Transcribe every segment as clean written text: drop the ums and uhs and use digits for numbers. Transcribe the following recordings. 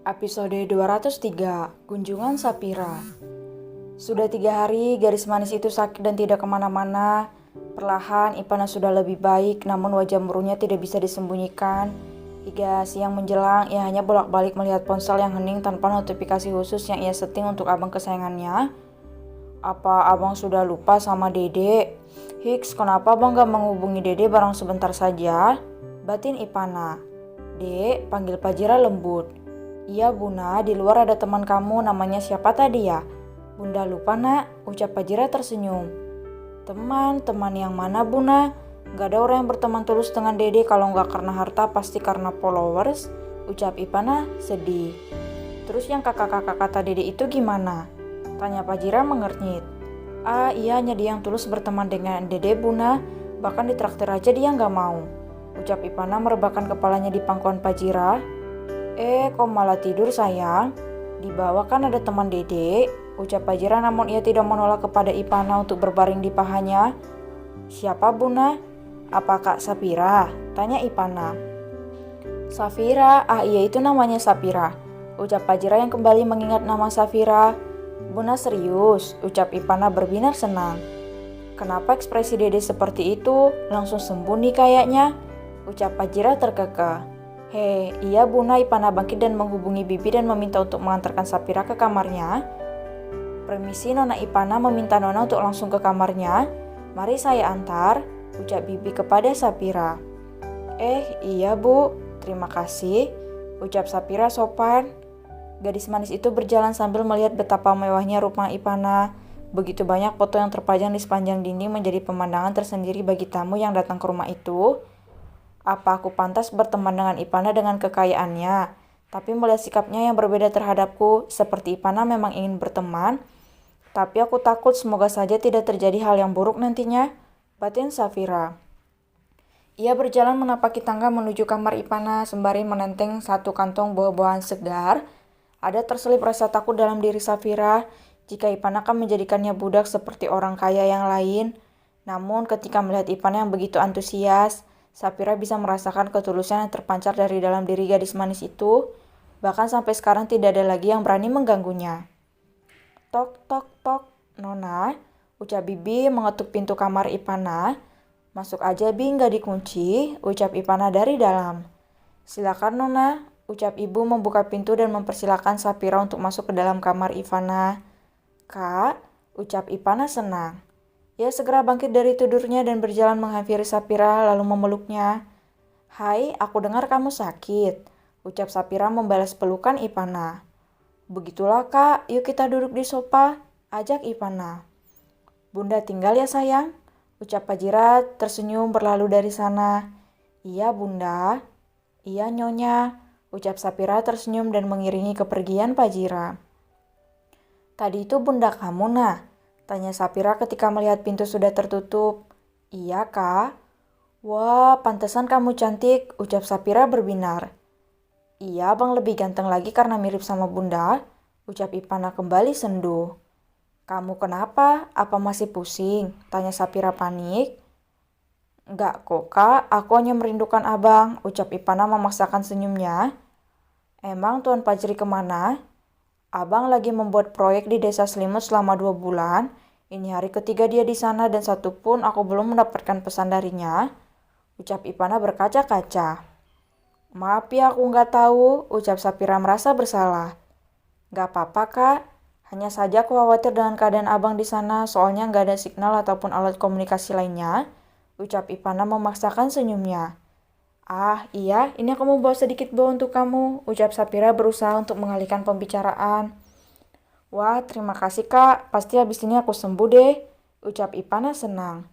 Episode 203, Kunjungan Sapira. Sudah 3 hari, gadis manis itu sakit dan tidak kemana-mana. Perlahan, Ipana sudah lebih baik, namun wajah murungnya tidak bisa disembunyikan. Hingga siang menjelang, ia hanya bolak-balik melihat ponsel yang hening tanpa notifikasi khusus yang ia setting untuk abang kesayangannya. Apa abang sudah lupa sama Dede? Hiks, kenapa abang gak menghubungi Dede bareng sebentar saja? Batin Ipana. Dek, panggil Pajira lembut. Iya Bunda, di luar ada teman kamu, namanya siapa tadi ya? Bunda lupa nak, ucap Pajira tersenyum. Teman yang mana Bunda? Gak ada orang yang berteman tulus dengan Dede kalau gak karena harta pasti karena followers, ucap Ipana sedih. Terus yang kakak-kakak kata Dede itu gimana? Tanya Pajira mengernyit. Iya hanya dia yang tulus berteman dengan Dede Bunda, bahkan ditraktir aja dia gak mau, ucap Ipana merebahkan kepalanya di pangkuan Pajira. Kok malah tidur sayang? Di bawah kan ada teman Dede, ucap Pajira namun ia tidak menolak kepada Ipana untuk berbaring di pahanya. Siapa Bunda? Apa Kak Sapira? Tanya Ipana. Safira, iya itu namanya Sapira, ucap Pajira yang kembali mengingat nama Safira. Bunda serius, ucap Ipana berbinar senang. Kenapa ekspresi Dede seperti itu? Langsung sembuh nih kayaknya, ucap Pajira terkekeh. Iya Bunda. Ipana bangkit dan menghubungi Bibi dan meminta untuk mengantarkan Sapira ke kamarnya. Permisi Nona. Ipana meminta Nona untuk langsung ke kamarnya. Mari saya antar, ucap Bibi kepada Sapira. Iya Bu, terima kasih, ucap Sapira sopan. Gadis manis itu berjalan sambil melihat betapa mewahnya rumah Ipana. Begitu banyak foto yang terpajang di sepanjang dinding menjadi pemandangan tersendiri bagi tamu yang datang ke rumah itu. Apa aku pantas berteman dengan Ipana dengan kekayaannya? Tapi melihat sikapnya yang berbeda terhadapku, seperti Ipana memang ingin berteman. Tapi aku takut semoga saja tidak terjadi hal yang buruk nantinya, batin Safira. Ia berjalan menapaki tangga menuju kamar Ipana sembari menenteng satu kantong buah-buahan segar. Ada terselip rasa takut dalam diri Safira jika Ipana akan menjadikannya budak seperti orang kaya yang lain. Namun ketika melihat Ipana yang begitu antusias, Sapira bisa merasakan ketulusan yang terpancar dari dalam diri gadis manis itu. Bahkan sampai sekarang tidak ada lagi yang berani mengganggunya. Tok tok tok, Nona, ucap Bibi mengetuk pintu kamar Ipana. Masuk aja Bi, gak dikunci, ucap Ipana dari dalam. Silakan Nona, ucap ibu membuka pintu dan mempersilakan Sapira untuk masuk ke dalam kamar Ipana. Kak, ucap Ipana senang. Ia segera bangkit dari tidurnya dan berjalan menghampiri Sapira lalu memeluknya. Hai, aku dengar kamu sakit, ucap Sapira membalas pelukan Ipana. Begitulah Kak, yuk kita duduk di sofa, ajak Ipana. Bunda tinggal ya sayang, ucap Pajira tersenyum berlalu dari sana. Iya Bunda. Iya Nyonya, ucap Sapira tersenyum dan mengiringi kepergian Pajira. Tadi itu Bunda kamu nah? Tanya Sapira ketika melihat pintu sudah tertutup. Iya Kak. Wah, pantesan kamu cantik, ucap Sapira berbinar. Iya, Abang lebih ganteng lagi karena mirip sama Bunda, ucap Ipana kembali sendu. Kamu kenapa? Apa masih pusing? Tanya Sapira panik. Enggak kok Kak, aku hanya merindukan Abang, ucap Ipana memaksakan senyumnya. Emang Tuan Pajri kemana? Abang lagi membuat proyek di desa Selimut selama 2 bulan. Ini hari ketiga dia di sana dan satupun aku belum mendapatkan pesan darinya, ucap Ipana berkaca-kaca. Maaf ya aku nggak tahu, ucap Sapira merasa bersalah. Gak apa-apa Kak, hanya saja aku khawatir dengan keadaan Abang di sana soalnya nggak ada signal ataupun alat komunikasi lainnya, ucap Ipana memaksakan senyumnya. Iya, ini aku mau bawa sedikit buah untuk kamu, ucap Sapira berusaha untuk mengalihkan pembicaraan. Wah, terima kasih Kak, pasti habis ini aku sembuh deh, ucap Ipana senang.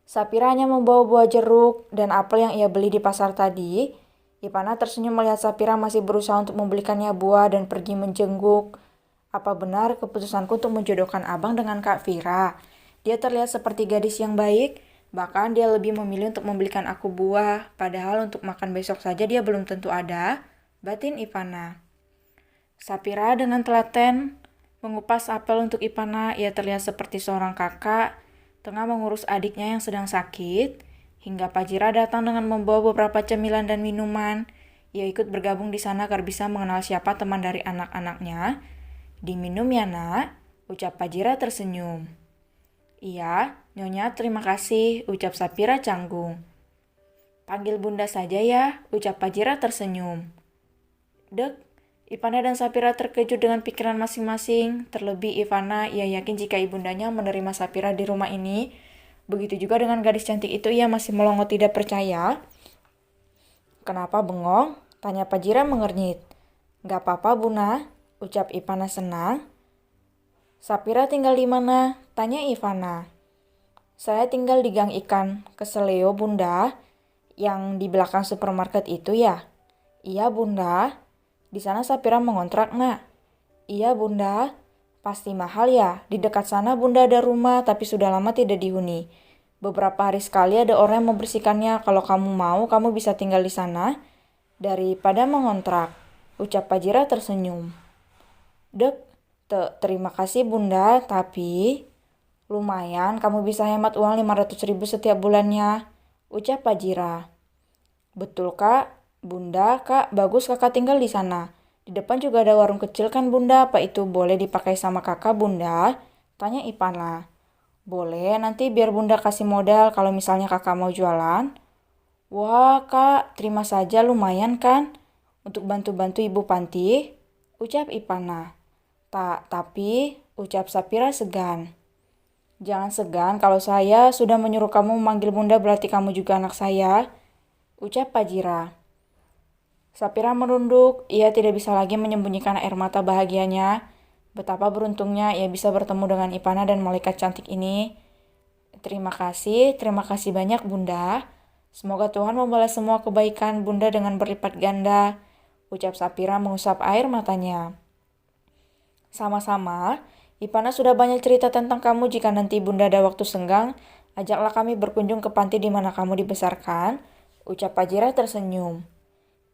Sapira hanya membawa buah jeruk dan apel yang ia beli di pasar tadi. Ipana tersenyum melihat Sapira masih berusaha untuk membelikannya buah dan pergi menjenguk. Apa benar keputusanku untuk menjodohkan Abang dengan Kak Vira? Dia terlihat seperti gadis yang baik. Bahkan dia lebih memilih untuk membelikan aku buah, padahal untuk makan besok saja dia belum tentu ada, batin Ipana. Sapira dengan telaten mengupas apel untuk Ipana. Ia terlihat seperti seorang kakak, tengah mengurus adiknya yang sedang sakit, hingga Pajira datang dengan membawa beberapa cemilan dan minuman. Ia ikut bergabung di sana agar bisa mengenal siapa teman dari anak-anaknya. Diminum ya nak, ucap Fajira tersenyum. Iya, Nyonya terima kasih, ucap Sapira canggung. Panggil bunda saja ya, ucap Fajira tersenyum. Dek, Ivana dan Sapira terkejut dengan pikiran masing-masing. Terlebih Ivana, ia yakin jika ibundanya menerima Sapira di rumah ini. Begitu juga dengan gadis cantik itu, ia masih melongo tidak percaya. Kenapa bengong? Tanya Fajira mengernyit. Gak apa-apa bunda, ucap Ivana senang. Sapira tinggal di mana? Tanya Ivana. Saya tinggal di Gang Ikan Keseleo bunda, yang di belakang supermarket itu ya? Iya bunda. Di sana Sapira mengontrak nak? Iya bunda. Pasti mahal ya? Di dekat sana bunda ada rumah tapi sudah lama tidak dihuni. Beberapa hari sekali ada orang yang membersihkannya. Kalau kamu mau, kamu bisa tinggal di sana daripada mengontrak, ucap Fajira tersenyum. Dek, terima kasih bunda, tapi lumayan kamu bisa hemat uang 500.000 setiap bulannya, ucap Fajira. Betul kak, bunda, kak, bagus kakak tinggal di sana. Di depan juga ada warung kecil kan bunda, apa itu boleh dipakai sama kakak bunda? Tanya Ipana. Boleh, nanti biar bunda kasih modal kalau misalnya kakak mau jualan. Wah kak, terima saja lumayan kan untuk bantu-bantu ibu panti, ucap Ipana. Tapi, ucap Sapira segan. Jangan segan, kalau saya sudah menyuruh kamu memanggil bunda berarti kamu juga anak saya, ucap Fajira. Sapira merunduk, ia tidak bisa lagi menyembunyikan air mata bahagianya. Betapa beruntungnya ia bisa bertemu dengan Ipana dan malaikat cantik ini. Terima kasih banyak bunda. Semoga Tuhan membalas semua kebaikan bunda dengan berlipat ganda, ucap Sapira mengusap air matanya. Sama-sama, Ipana sudah banyak cerita tentang kamu. Jika nanti bunda ada waktu senggang, ajaklah kami berkunjung ke panti di mana kamu dibesarkan, ucap Fajira tersenyum.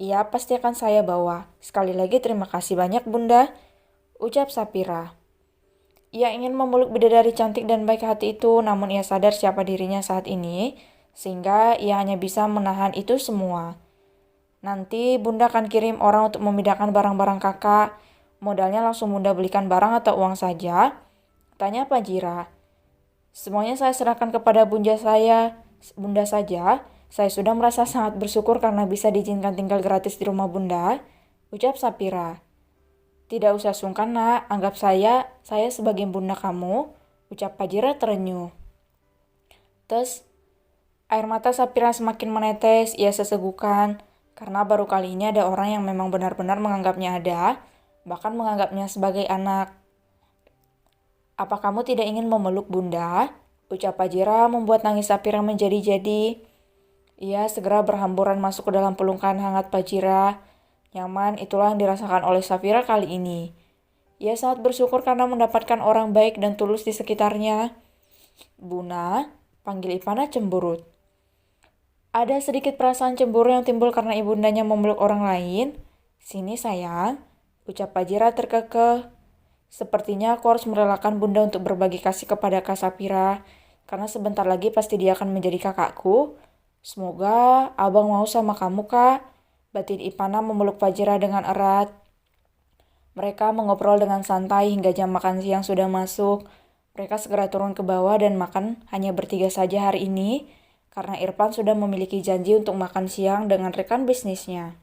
Iya, pasti akan saya bawa. Sekali lagi terima kasih banyak bunda, ucap Sapira. Ia ingin memeluk bidadari cantik dan baik hati itu, namun ia sadar siapa dirinya saat ini, sehingga ia hanya bisa menahan itu semua. Nanti bunda akan kirim orang untuk memindahkan barang-barang kakak. Modalnya langsung bunda belikan barang atau uang saja? Tanya Fajira. Semuanya saya serahkan kepada bunda saja. Saya sudah merasa sangat bersyukur karena bisa diizinkan tinggal gratis di rumah bunda, ucap Sapira. Tidak usah sungkan nak, anggap saya sebagai bunda kamu, ucap Fajira terenyuh. Terus, air mata Sapira semakin menetes, ia sesegukan, karena baru kali ini ada orang yang memang benar-benar menganggapnya ada, bahkan menganggapnya sebagai anak. Apa kamu tidak ingin memeluk bunda? Ucap Fajira membuat nangis Sapira menjadi-jadi. Ia segera berhamburan masuk ke dalam pelukan hangat Fajira. Nyaman itulah yang dirasakan oleh Sapira kali ini. Ia sangat bersyukur karena mendapatkan orang baik dan tulus di sekitarnya. Buna, panggil Ipana cemburut. Ada sedikit perasaan cemburu yang timbul karena ibundanya memeluk orang lain. Sini sayang, ucap Fajira terkekeh. Sepertinya aku harus merelakan bunda untuk berbagi kasih kepada Kak Sapira, karena sebentar lagi pasti dia akan menjadi kakakku. Semoga abang mau sama kamu kak, batin Ipana memeluk Fajira dengan erat. Mereka mengobrol dengan santai hingga jam makan siang sudah masuk. Mereka segera turun ke bawah dan makan hanya bertiga saja hari ini, karena Irfan sudah memiliki janji untuk makan siang dengan rekan bisnisnya.